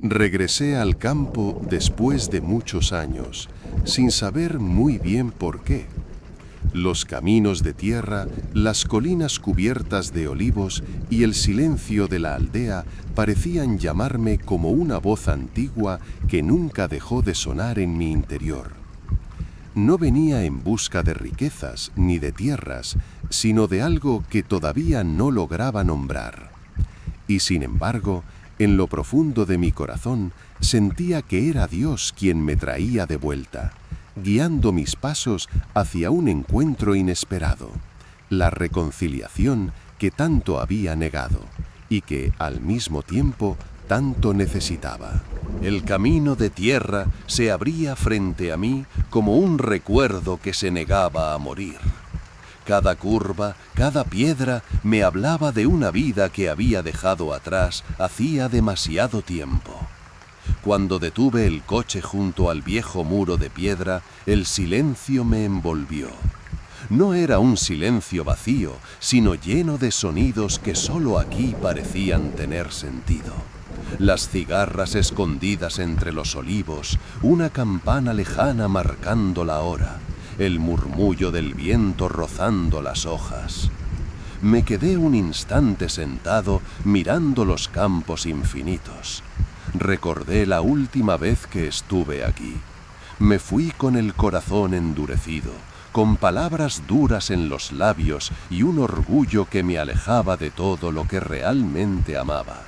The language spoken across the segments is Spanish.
Regresé al campo después de muchos años, sin saber muy bien por qué. Los caminos de tierra, las colinas cubiertas de olivos y el silencio de la aldea parecían llamarme como una voz antigua que nunca dejó de sonar en mi interior. No venía en busca de riquezas ni de tierras, sino de algo que todavía no lograba nombrar. Y sin embargo, en lo profundo de mi corazón sentía que era Dios quien me traía de vuelta, guiando mis pasos hacia un encuentro inesperado, la reconciliación que tanto había negado y que, al mismo tiempo, tanto necesitaba. El camino de tierra se abría frente a mí como un recuerdo que se negaba a morir. Cada curva, cada piedra me hablaba de una vida que había dejado atrás hacía demasiado tiempo. Cuando detuve el coche junto al viejo muro de piedra, el silencio me envolvió. No era un silencio vacío, sino lleno de sonidos que solo aquí parecían tener sentido. Las cigarras escondidas entre los olivos, una campana lejana marcando la hora, el murmullo del viento rozando las hojas. Me quedé un instante sentado mirando los campos infinitos. Recordé la última vez que estuve aquí. Me fui con el corazón endurecido, con palabras duras en los labios y un orgullo que me alejaba de todo lo que realmente amaba.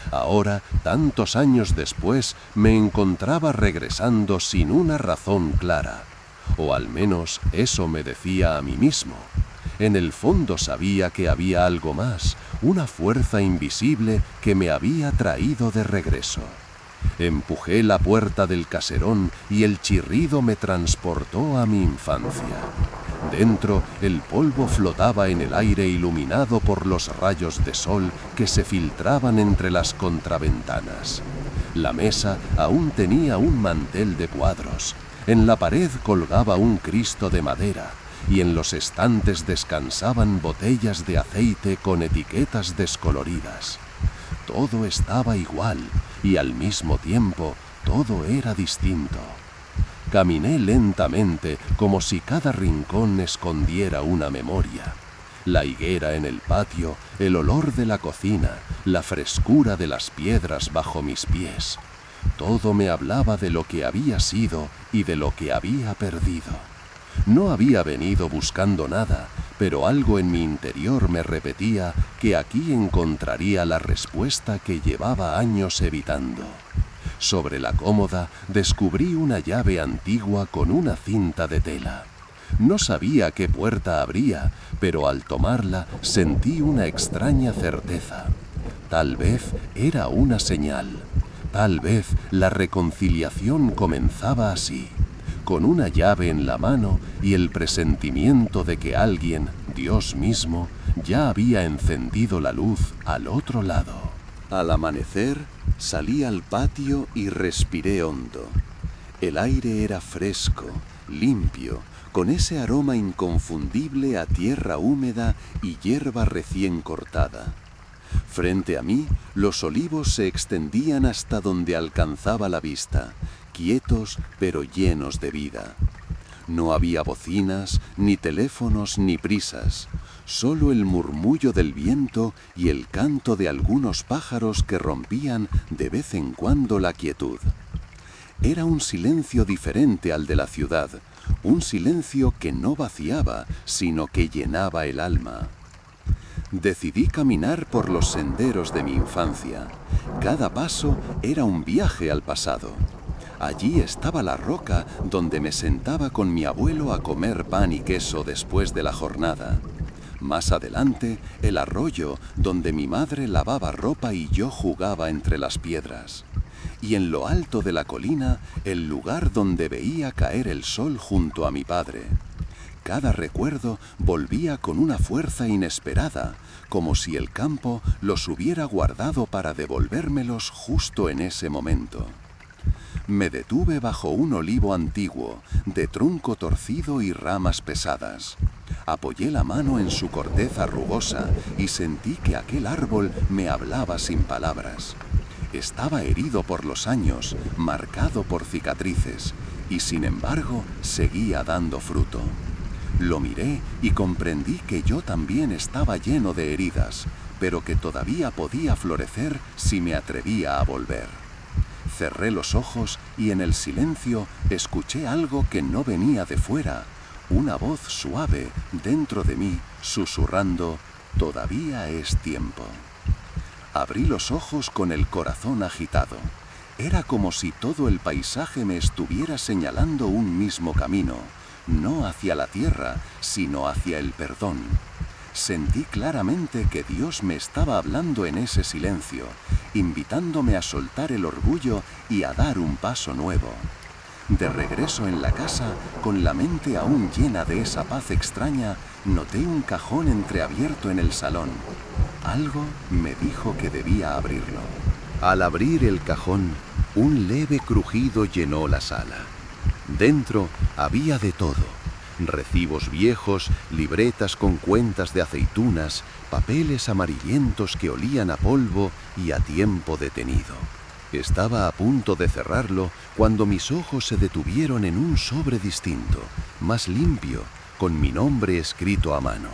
Ahora, tantos años después, me encontraba regresando sin una razón clara. O al menos eso me decía a mí mismo. En el fondo sabía que había algo más, una fuerza invisible que me había traído de regreso. Empujé la puerta del caserón y el chirrido me transportó a mi infancia. Dentro, el polvo flotaba en el aire iluminado por los rayos de sol que se filtraban entre las contraventanas. La mesa aún tenía un mantel de cuadros. En la pared colgaba un Cristo de madera y en los estantes descansaban botellas de aceite con etiquetas descoloridas. Todo estaba igual y al mismo tiempo todo era distinto. Caminé lentamente como si cada rincón escondiera una memoria. La higuera en el patio, el olor de la cocina, la frescura de las piedras bajo mis pies. Todo me hablaba de lo que había sido y de lo que había perdido. No había venido buscando nada, pero algo en mi interior me repetía que aquí encontraría la respuesta que llevaba años evitando. Sobre la cómoda descubrí una llave antigua con una cinta de tela. No sabía qué puerta abría, pero al tomarla sentí una extraña certeza. Tal vez era una señal. Tal vez la reconciliación comenzaba así, con una llave en la mano y el presentimiento de que alguien, Dios mismo, ya había encendido la luz al otro lado. Al amanecer, salí al patio y respiré hondo. El aire era fresco, limpio, con ese aroma inconfundible a tierra húmeda y hierba recién cortada. Frente a mí, los olivos se extendían hasta donde alcanzaba la vista, quietos pero llenos de vida. No había bocinas, ni teléfonos, ni prisas, solo el murmullo del viento y el canto de algunos pájaros que rompían de vez en cuando la quietud. Era un silencio diferente al de la ciudad, un silencio que no vaciaba, sino que llenaba el alma. Decidí caminar por los senderos de mi infancia. Cada paso era un viaje al pasado. Allí estaba la roca donde me sentaba con mi abuelo a comer pan y queso después de la jornada. Más adelante, el arroyo donde mi madre lavaba ropa y yo jugaba entre las piedras. Y en lo alto de la colina, el lugar donde veía caer el sol junto a mi padre. Cada recuerdo volvía con una fuerza inesperada, como si el campo los hubiera guardado para devolvérmelos justo en ese momento. Me detuve bajo un olivo antiguo, de tronco torcido y ramas pesadas. Apoyé la mano en su corteza rugosa y sentí que aquel árbol me hablaba sin palabras. Estaba herido por los años, marcado por cicatrices, y sin embargo seguía dando fruto. Lo miré y comprendí que yo también estaba lleno de heridas, pero que todavía podía florecer si me atrevía a volver. Cerré los ojos y en el silencio escuché algo que no venía de fuera, una voz suave dentro de mí susurrando: «Todavía es tiempo». Abrí los ojos con el corazón agitado. Era como si todo el paisaje me estuviera señalando un mismo camino, no hacia la tierra, sino hacia el perdón. Sentí claramente que Dios me estaba hablando en ese silencio, invitándome a soltar el orgullo y a dar un paso nuevo. De regreso en la casa, con la mente aún llena de esa paz extraña, noté un cajón entreabierto en el salón. Algo me dijo que debía abrirlo. Al abrir el cajón, un leve crujido llenó la sala. Dentro había de todo: recibos viejos, libretas con cuentas de aceitunas, papeles amarillentos que olían a polvo y a tiempo detenido. Estaba a punto de cerrarlo cuando mis ojos se detuvieron en un sobre distinto, más limpio, con mi nombre escrito a mano.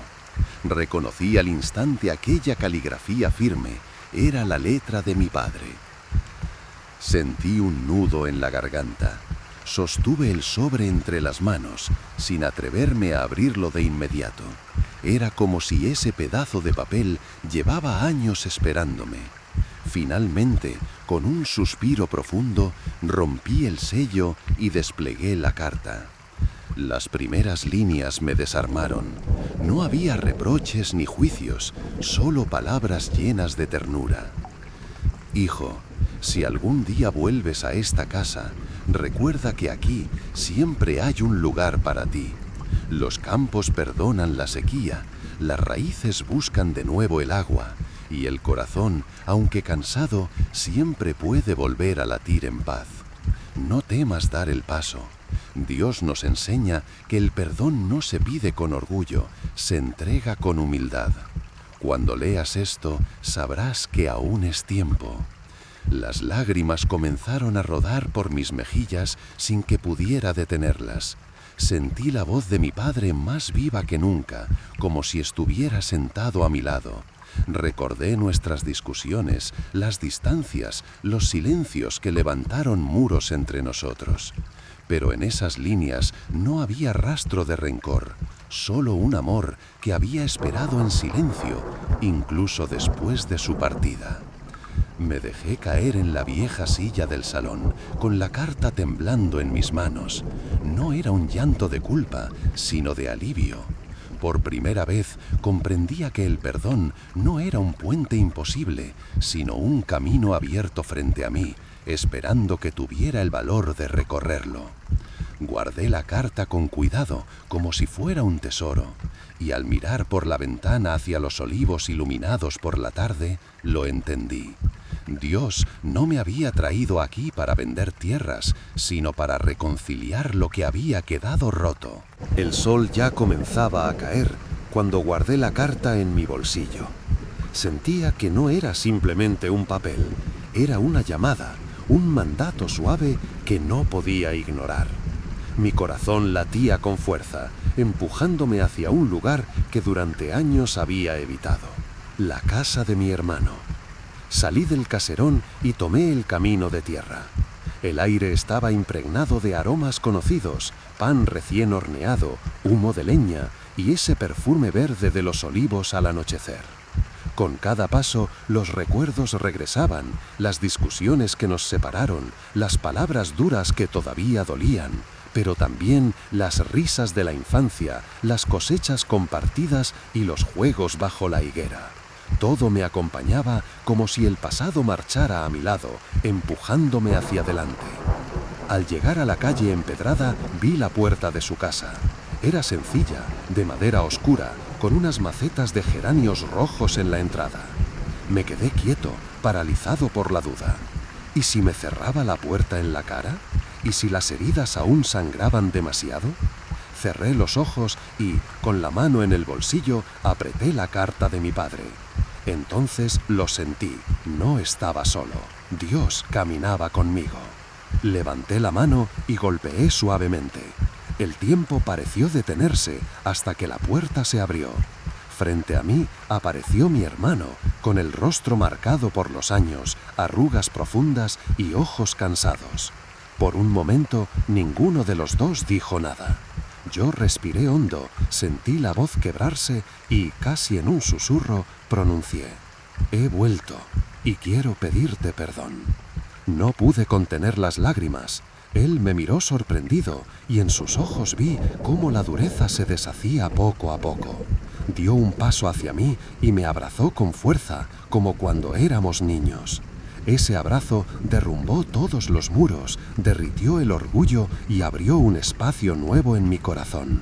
Reconocí al instante aquella caligrafía firme. Era la letra de mi padre. Sentí un nudo en la garganta. Sostuve el sobre entre las manos, sin atreverme a abrirlo de inmediato. Era como si ese pedazo de papel llevaba años esperándome. Finalmente, con un suspiro profundo, rompí el sello y desplegué la carta. Las primeras líneas me desarmaron. No había reproches ni juicios, solo palabras llenas de ternura. Hijo, si algún día vuelves a esta casa, recuerda que aquí siempre hay un lugar para ti. Los campos perdonan la sequía, las raíces buscan de nuevo el agua, y el corazón, aunque cansado, siempre puede volver a latir en paz. No temas dar el paso. Dios nos enseña que el perdón no se pide con orgullo, se entrega con humildad. Cuando leas esto, sabrás que aún es tiempo. Las lágrimas comenzaron a rodar por mis mejillas sin que pudiera detenerlas. Sentí la voz de mi padre más viva que nunca, como si estuviera sentado a mi lado. Recordé nuestras discusiones, las distancias, los silencios que levantaron muros entre nosotros. Pero en esas líneas no había rastro de rencor, solo un amor que había esperado en silencio, incluso después de su partida. Me dejé caer en la vieja silla del salón, con la carta temblando en mis manos. No era un llanto de culpa, sino de alivio. Por primera vez comprendía que el perdón no era un puente imposible, sino un camino abierto frente a mí, esperando que tuviera el valor de recorrerlo. Guardé la carta con cuidado, como si fuera un tesoro, y al mirar por la ventana hacia los olivos iluminados por la tarde, lo entendí. Dios no me había traído aquí para vender tierras, sino para reconciliar lo que había quedado roto. El sol ya comenzaba a caer cuando guardé la carta en mi bolsillo. Sentía que no era simplemente un papel, era una llamada, un mandato suave que no podía ignorar. Mi corazón latía con fuerza, empujándome hacia un lugar que durante años había evitado: la casa de mi hermano. Salí del caserón y tomé el camino de tierra. El aire estaba impregnado de aromas conocidos: pan recién horneado, humo de leña y ese perfume verde de los olivos al anochecer. Con cada paso, los recuerdos regresaban, las discusiones que nos separaron, las palabras duras que todavía dolían, pero también las risas de la infancia, las cosechas compartidas y los juegos bajo la higuera. Todo me acompañaba como si el pasado marchara a mi lado, empujándome hacia adelante. Al llegar a la calle empedrada, vi la puerta de su casa. Era sencilla, de madera oscura, con unas macetas de geranios rojos en la entrada. Me quedé quieto, paralizado por la duda. ¿Y si me cerraba la puerta en la cara? ¿Y si las heridas aún sangraban demasiado? Cerré los ojos y, con la mano en el bolsillo, apreté la carta de mi padre. Entonces lo sentí, no estaba solo. Dios caminaba conmigo. Levanté la mano y golpeé suavemente. El tiempo pareció detenerse hasta que la puerta se abrió. Frente a mí apareció mi hermano, con el rostro marcado por los años, arrugas profundas y ojos cansados. Por un momento, ninguno de los dos dijo nada. Yo respiré hondo, sentí la voz quebrarse y, casi en un susurro, pronuncié: «He vuelto y quiero pedirte perdón». No pude contener las lágrimas. Él me miró sorprendido y en sus ojos vi cómo la dureza se deshacía poco a poco. Dio un paso hacia mí y me abrazó con fuerza, como cuando éramos niños. Ese abrazo derrumbó todos los muros, derritió el orgullo y abrió un espacio nuevo en mi corazón.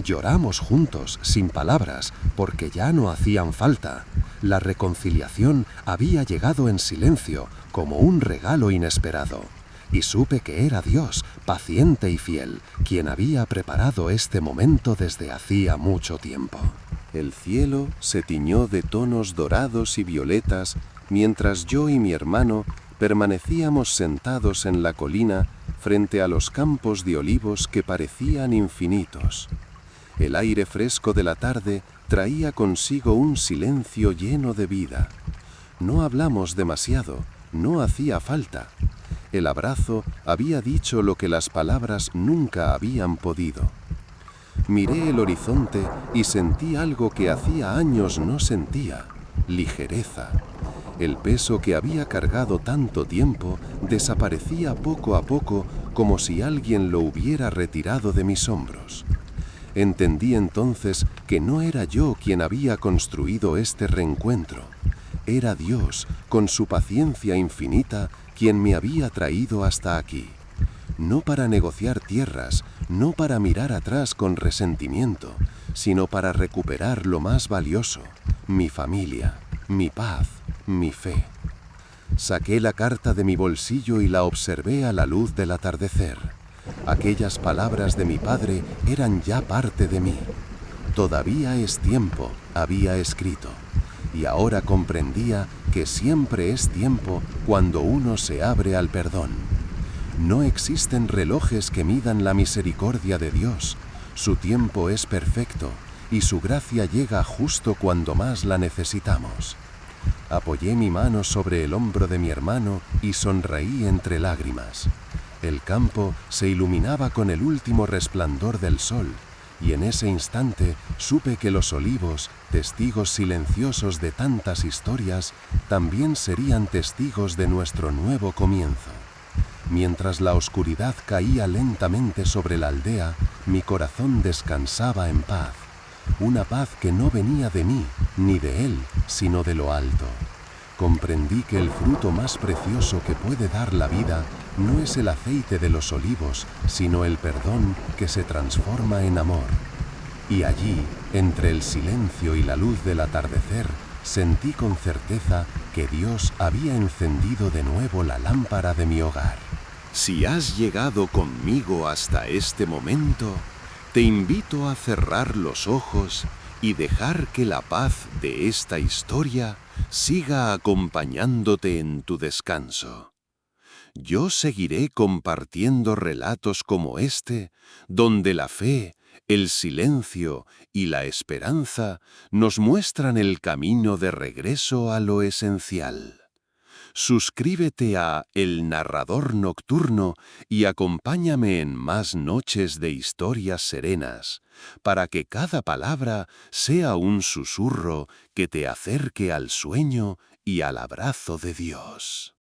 Lloramos juntos, sin palabras, porque ya no hacían falta. La reconciliación había llegado en silencio, como un regalo inesperado. Y supe que era Dios, paciente y fiel, quien había preparado este momento desde hacía mucho tiempo. El cielo se tiñó de tonos dorados y violetas mientras yo y mi hermano permanecíamos sentados en la colina frente a los campos de olivos que parecían infinitos. El aire fresco de la tarde traía consigo un silencio lleno de vida. No hablamos demasiado, no hacía falta. El abrazo había dicho lo que las palabras nunca habían podido. Miré el horizonte y sentí algo que hacía años no sentía: ligereza. El peso que había cargado tanto tiempo desaparecía poco a poco, como si alguien lo hubiera retirado de mis hombros. Entendí entonces que no era yo quien había construido este reencuentro. Era Dios, con su paciencia infinita, quien me había traído hasta aquí. No para negociar tierras, no para mirar atrás con resentimiento, sino para recuperar lo más valioso: mi familia, mi paz, mi fe. Saqué la carta de mi bolsillo y la observé a la luz del atardecer. Aquellas palabras de mi padre eran ya parte de mí. «Todavía es tiempo», había escrito, y ahora comprendía que siempre es tiempo cuando uno se abre al perdón. No existen relojes que midan la misericordia de Dios. Su tiempo es perfecto y su gracia llega justo cuando más la necesitamos. Apoyé mi mano sobre el hombro de mi hermano y sonreí entre lágrimas. El campo se iluminaba con el último resplandor del sol, y en ese instante supe que los olivos, testigos silenciosos de tantas historias, también serían testigos de nuestro nuevo comienzo. Mientras la oscuridad caía lentamente sobre la aldea, mi corazón descansaba en paz. Una paz que no venía de mí, ni de él, sino de lo alto. Comprendí que el fruto más precioso que puede dar la vida no es el aceite de los olivos, sino el perdón que se transforma en amor. Y allí, entre el silencio y la luz del atardecer, sentí con certeza que Dios había encendido de nuevo la lámpara de mi hogar. Si has llegado conmigo hasta este momento, te invito a cerrar los ojos y dejar que la paz de esta historia siga acompañándote en tu descanso. Yo seguiré compartiendo relatos como este, donde la fe, el silencio y la esperanza nos muestran el camino de regreso a lo esencial. Suscríbete a El Narrador Nocturno y acompáñame en más noches de historias serenas, para que cada palabra sea un susurro que te acerque al sueño y al abrazo de Dios.